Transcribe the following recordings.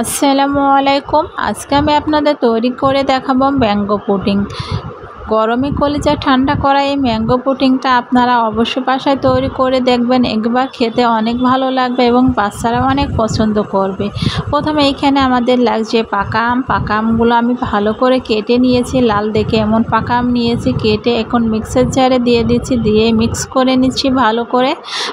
আসসালামু আলাইকুম। আজকে আমি আপনাদের তৈরি করে দেখাবো ম্যাঙ্গো পুডিং। গরমে কলিজা ঠান্ডা করা এই ম্যাঙ্গো পুডিংটা আপনারা অবশ্যই বাসায় তৈরি করে দেখবেন। একবার খেতে অনেক ভালো লাগবে এবং বাচ্চারাও অনেক পছন্দ করবে। প্রথমে এইখানে আমাদের লাগছে পাকা আম। পাকা আমগুলো আমি ভালো করে কেটে নিয়েছি, লাল দেখে এমন পাকা আম নিয়েছি। কেটে এখন মিক্সার জারে দিয়ে দিচ্ছি, দিয়ে মিক্স করে নিচ্ছি ভালো করে।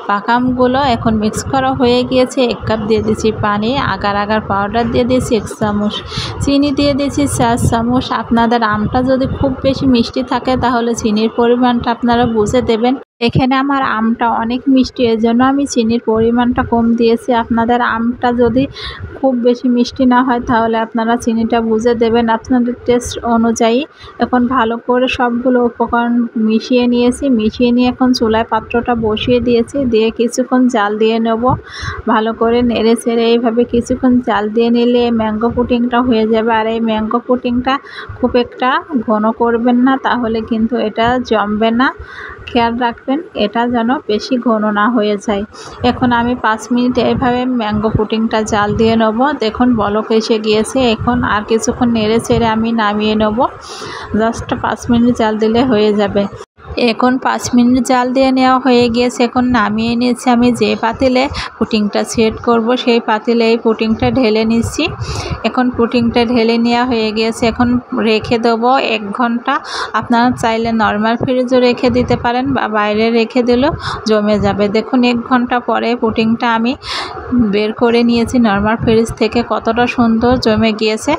পাকা আমগুলো এখন মিক্স করা হয়ে গিয়েছে। 1 কাপ দিয়ে দিচ্ছি পানি, আগার আগার পাউডার দিয়ে দিচ্ছি 1 চামচ, চিনি দিয়ে দিচ্ছি 4 চামচ। আপনাদের আমটা যদি খুব বেশি মিষ্টি থাকে তাহলে চিনির পরিমাণটা আপনারা বুঝে দেবেন। এখানে আমার আমটা অনেক মিষ্টি, এর জন্য আমি চিনির পরিমাণটা কম দিয়েছি। আপনাদের আমটা যদি খুব বেশি মিষ্টি না হয় তাহলে আপনারা চিনিটা বুঝে দেবেন আপনাদের টেস্ট অনুযায়ী। এখন ভালো করে সবগুলো উপকরণ মিশিয়ে নিয়েছি। মিশিয়ে নিয়ে এখন চুলায় পাত্রটা বসিয়ে দিয়েছি, দিয়ে কিছুক্ষণ জাল দিয়ে নেব। ভালো করে নেড়ে ছেড়ে এইভাবে কিছুক্ষণ জাল দিয়ে নিলে ম্যাঙ্গো পুডিংটা হয়ে যাবে। আর এই ম্যাঙ্গো পুডিংটা খুব একটা ঘন করবেন না, তাহলে কিন্তু এটা জমবে না। খেয়াল রাখবেন এটা যেন বেশি ঘন না হয়ে যায়। এখন আমি 5 মিনিট এইভাবে ম্যাঙ্গো পুডিংটা জাল দিয়ে নেব। দেখুন বলক এসে গিয়েছে। এখন আর কিছুক্ষণ নেড়ে ছেড়ে আমি নামিয়ে নেব। জাস্ট 5 মিনিট জাল দিলে হয়ে যাবে। এখন 5 মিনিট জাল দিয়ে নেওয়া হয়ে গিয়েছে। এখন নামিয়ে নিয়েছি। আমি যে পাতিলে পুডিংটা সেট করব সেই পাতিলে এই পুডিংটা ঢেলে নিচ্ছি। এখন পুডিংটা ঢেলে নেওয়া হয়ে গিয়েছে। এখন রেখে দেবো 1 ঘন্টা। আপনারা চাইলে নর্মাল ফ্রিজও রেখে দিতে পারেন বা বাইরে রেখে দিলেও জমে যাবে। দেখুন 1 ঘন্টা পরে পুডিংটা আমি বের করে নিয়েছি নর্মাল ফ্রিজ থেকে, কতটা সুন্দর জমে গিয়েছে।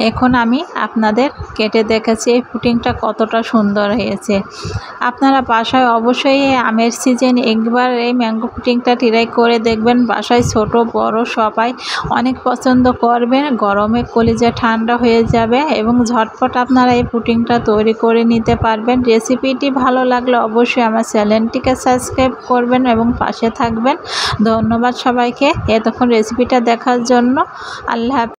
এখন আমি আপনাদের কেটে দেখাচ্ছি এই পুডিংটা কতটা সুন্দর হয়েছে। আপনারা বাসায় অবশ্যই আমের সিজন একবার এই ম্যাঙ্গো পুডিংটা ট্রাই করে দেখবেন। বাসায় ছোট বড় সবাই অনেক পছন্দ করবেন। গরমে কলিজা ঠান্ডা হয়ে যাবে এবং ঝটপট আপনারা এই পুডিংটা তৈরি করে নিতে পারবেন। রেসিপিটি ভালো লাগলে অবশ্যই আমার চ্যানেলটিকে সাবস্ক্রাইব করবেন এবং পাশে থাকবেন। ধন্যবাদ সবাইকে এতক্ষণ রেসিপিটা দেখার জন্য। আল্লাহ হাফেজ।